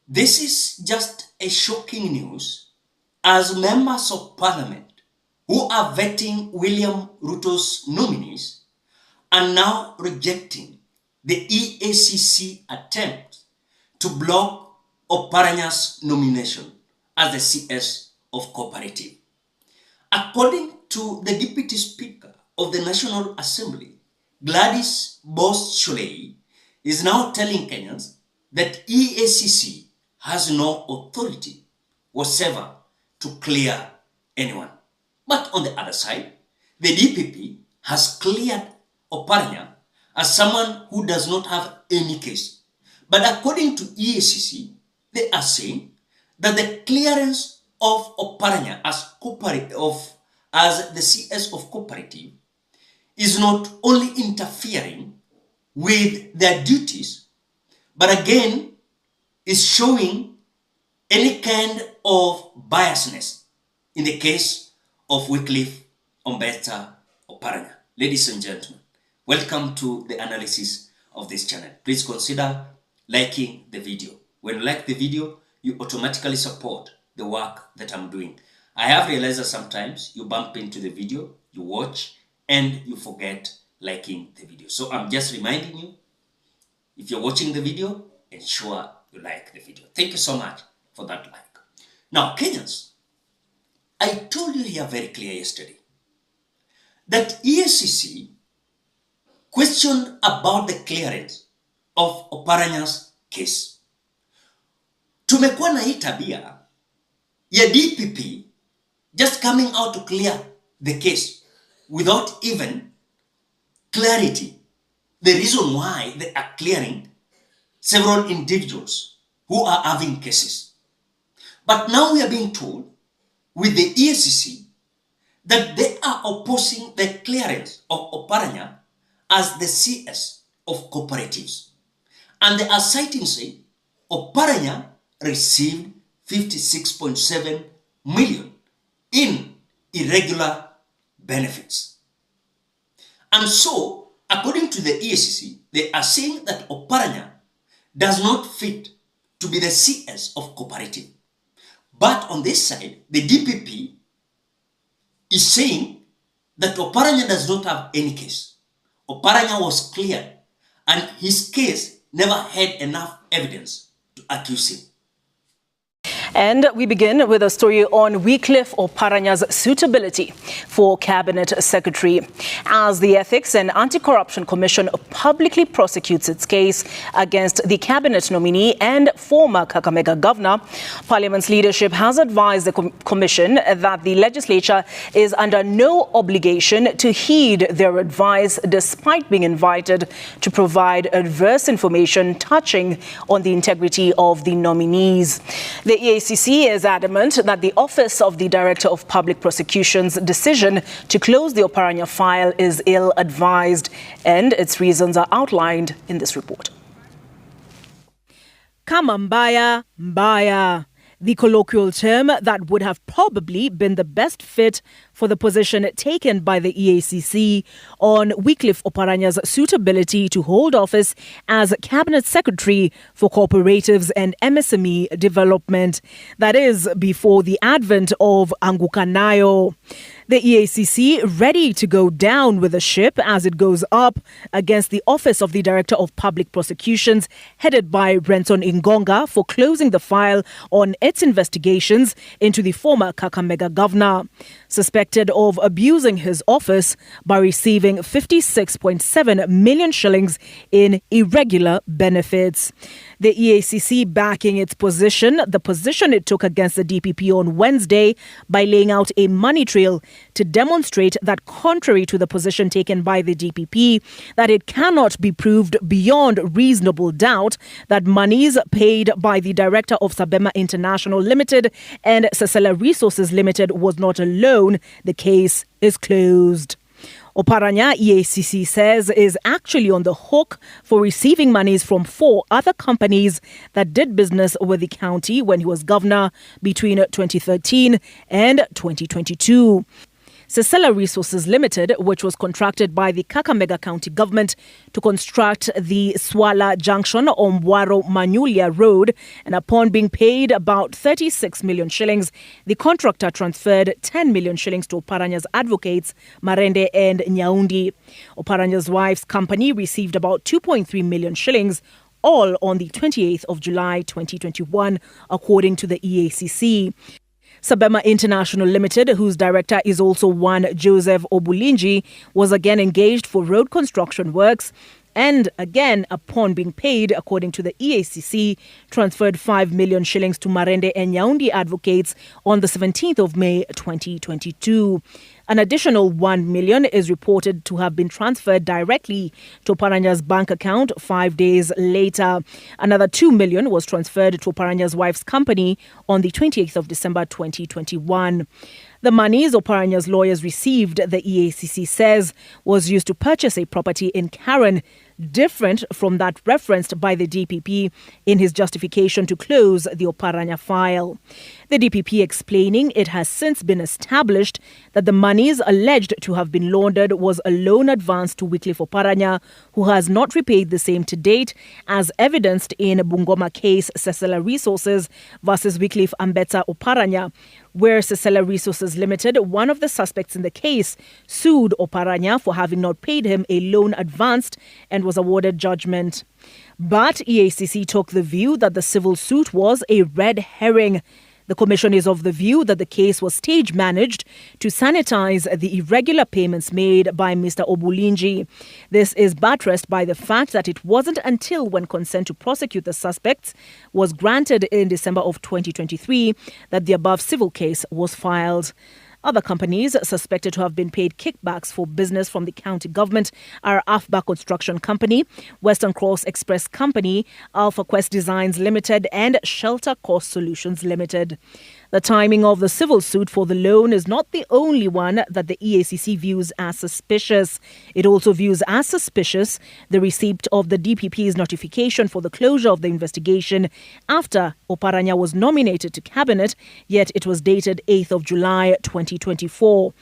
This is just a shocking news as members of parliament who are vetting William Ruto's nominees are now rejecting the EACC attempt to block Oparanya's nomination as the CS of Cooperative. According to the Deputy Speaker of the National Assembly, Gladys Bos-Sholei, is now telling Kenyans that EACC has no authority whatsoever to clear anyone. But on the other side, the DPP has cleared Oparanya as someone who does not have any case. But according to EACC, they are saying that the clearance of Oparanya as the CS of Cooperative is not only interfering with their duties, but again is showing any kind of biasness in the case of Wycliffe Ombeta Oparanya. Ladies and gentlemen, welcome to the analysis of this channel. Please consider liking the video. When you like the video, you automatically support the work that I'm doing. I have realized that sometimes you bump into the video, you watch, and you forget liking the video. So I'm just reminding you, if you're watching the video, ensure you like the video. Thank you so much for that like. Now, Kenyans, I told you here very clear yesterday that EACC questioned about the clearance of Oparanya's case. Tumekuwa na hii tabia ya DPP just coming out to clear the case without even clarity. The reason why they are clearing several individuals who are having cases. But now we are being told with the EACC that they are opposing the clearance of Oparanya as the CS of cooperatives. And they are citing, say, Oparanya received 56.7 million in irregular benefits. And so, according to the EACC, they are saying that Oparanya does not fit to be the CS of cooperative. But on this side, the DPP is saying that Oparanya does not have any case. Oparanya was cleared and his case never had enough evidence to accuse him. And we begin with a story on Wycliffe Oparanya's suitability for Cabinet Secretary. As the Ethics and Anti-Corruption Commission publicly prosecutes its case against the Cabinet nominee and former Kakamega Governor, Parliament's leadership has advised the Commission that the legislature is under no obligation to heed their advice despite being invited to provide adverse information touching on the integrity of the nominees. The EACC is adamant that the Office of the Director of Public Prosecution's decision to close the Oparanya file is ill-advised, and its reasons are outlined in this report. Kama mbaya, mbaya. The colloquial term that would have probably been the best fit for the position taken by the EACC on Wycliffe Oparanya's suitability to hold office as Cabinet Secretary for Cooperatives and MSME Development. That is, before the advent of Angukanayo. The EACC ready to go down with the ship as it goes up against the Office of the Director of Public Prosecutions, headed by Renson Ingonga, for closing the file on its investigations into the former Kakamega Governor, suspected of abusing his office by receiving 56.7 million shillings in irregular benefits. The EACC backing its position, the position it took against the DPP on Wednesday by laying out a money trail to demonstrate that, contrary to the position taken by the DPP, that it cannot be proved beyond reasonable doubt that monies paid by the director of Sabema International Limited and Sasela Resources Limited was not a loan, the case is closed. Oparanya, EACC says, is actually on the hook for receiving monies from 4 other companies that did business with the county when he was governor between 2013 and 2022. Sesela Resources Limited, which was contracted by the Kakamega County government to construct the Swala Junction on Manyulia Road, and upon being paid about 36 million shillings, the contractor transferred 10 million shillings to Oparanya's advocates, Marende and Nyaundi. Oparanya's wife's company received about 2.3 million shillings, all on the 28th of July 2021, according to the EACC. Sabema International Limited, whose director is also one Joseph Obulinji, was again engaged for road construction works and again, upon being paid, according to the EACC, transferred 5 million shillings to Marende and Nyaundi advocates on the 17th of May 2022. An additional 1 million is reported to have been transferred directly to Oparanya's bank account 5 days later. Another 2 million was transferred to Oparanya's wife's company on the 28th of December 2021. The monies Oparanya's lawyers received, the EACC says, was used to purchase a property in Karen, different from that referenced by the DPP in his justification to close the Oparanya file. The DPP explaining it has since been established that the monies alleged to have been laundered was a loan advance to Wycliffe Oparanya, who has not repaid the same to date, as evidenced in Bungoma case Sesela Resources versus Wycliffe Ambetsa Oparanya, where Sesela Resources Limited, one of the suspects in the case, sued Oparanya for having not paid him a loan advanced and was awarded judgment. But EACC took the view that the civil suit was a red herring. The Commission is of the view that the case was stage managed to sanitize the irregular payments made by Mr. Obulinji. This is buttressed by the fact that it wasn't until when consent to prosecute the suspects was granted in December of 2023 that the above civil case was filed. Other companies suspected to have been paid kickbacks for business from the county government are Afba Construction Company, Western Cross Express Company, Alpha Quest Designs Limited, and Shelter Cost Solutions Limited. The timing of the civil suit for the loan is not the only one that the EACC views as suspicious. It also views as suspicious the receipt of the DPP's notification for the closure of the investigation after Oparanya was nominated to cabinet, yet it was dated 8th of July 2024.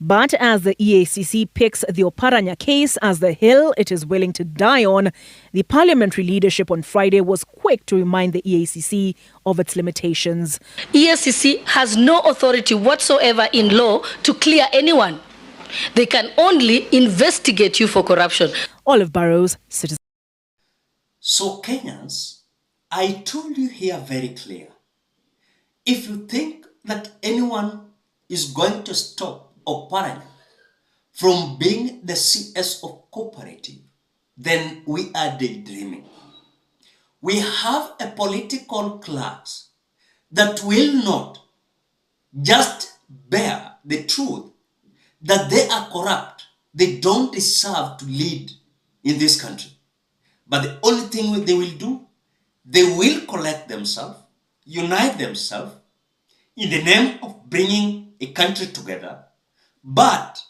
But as the EACC picks the Oparanya case as the hill it is willing to die on, the parliamentary leadership on Friday was quick to remind the EACC of its limitations. EACC has no authority whatsoever in law to clear anyone. They can only investigate you for corruption. Olive Burrows, Citizen. So Kenyans, I told you here very clear. If you think that anyone is going to stop Oparanya from being the CS of cooperative, then we are daydreaming. We have a political class that will not just bear the truth that they are corrupt. They don't deserve to lead in this country. But the only thing they will do, they will collect themselves, unite themselves in the name of bringing a country together. But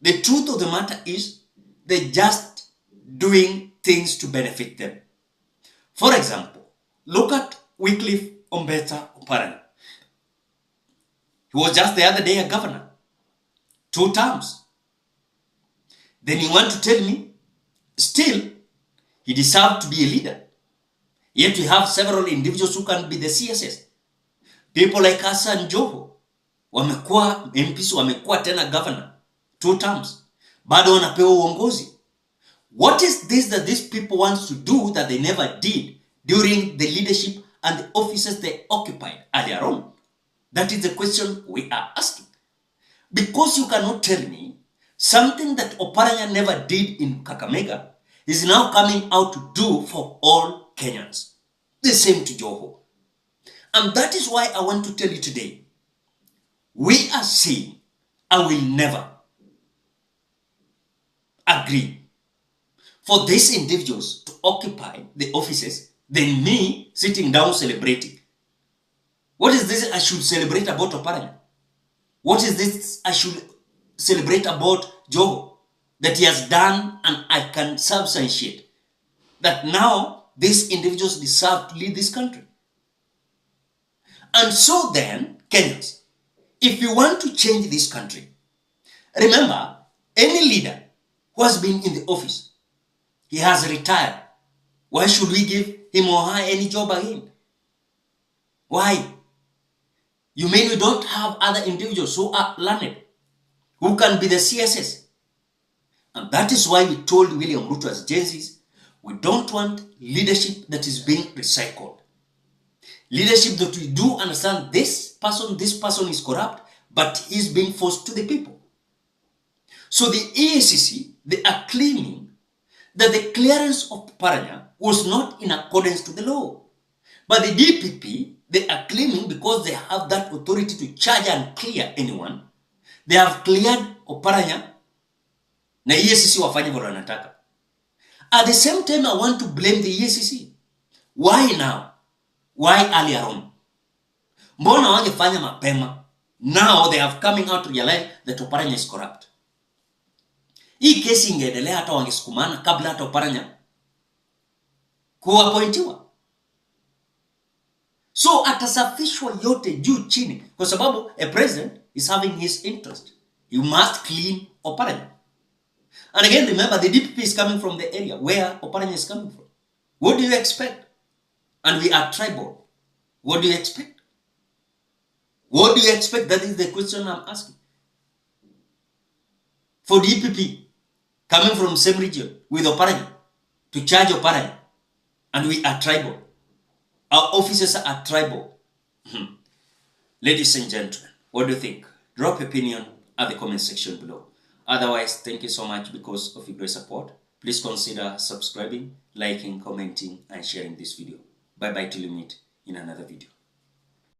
the truth of the matter is they're just doing things to benefit them. For example, look at Wycliffe Ambetsa Oparanya. He was just the other day a governor, 2 terms. Then you want to tell me, still, he deserved to be a leader. Yet we have several individuals who can be the CSS. People like Hassan Joho, wamekuwa MPs, wamekuwa tena governor 2 terms. Bado wanapewa uongozi. What is this that these people want to do that they never did during the leadership and the offices they occupied earlier on? That is the question we are asking. Because you cannot tell me something that Oparanya never did in Kakamega is now coming out to do for all Kenyans. The same to Joho. And that is why I want to tell you today, we are saying, I will never agree for these individuals to occupy the offices than me sitting down celebrating. What is this I should celebrate about Oparanya? What is this I should celebrate about Joho? That he has done, and I can substantiate that now these individuals deserve to lead this country. And so then, Kenyans, if you want to change this country, Remember, any leader who has been in the office, he has retired. Why should we give him or her any job again? Why? You mean we don't have other individuals who are learned, who can be the CSS? And that is why we told William Ruto as Gen Zs, we don't want leadership that is being recycled. Leadership that we do understand this person is corrupt, but he's being forced to the people. So the EACC, they are claiming that the clearance of Oparanya was not in accordance to the law. But the DPP, they are claiming because they have that authority to charge and clear anyone, they have cleared Oparanya na EACC wafanye vile wanataka. At the same time, I want to blame the EACC. Why now? Why earlier on? Mbona wangefanya mapema? Now they have coming out to realize that Oparanya is corrupt. Hii kesi ingeendelea hata wangesukumana kabla hata Oparanya kuappointiwa. So atasafishwa yote juu chini kwa sababu a president is having his interest. You must clean Oparanya. And again, remember, the DPP is coming from the area where Oparanya is coming from. What do you expect? And we are tribal. What do you expect? What do you expect? That is the question I'm asking. For DPP, coming from same region with Oparanya, to charge Oparanya, and we are tribal. Our officers are tribal. Ladies and gentlemen, what do you think? Drop your opinion at the comment section below. Otherwise, thank you so much because of your great support. Please consider subscribing, liking, commenting, and sharing this video. Bye-bye till we meet in another video.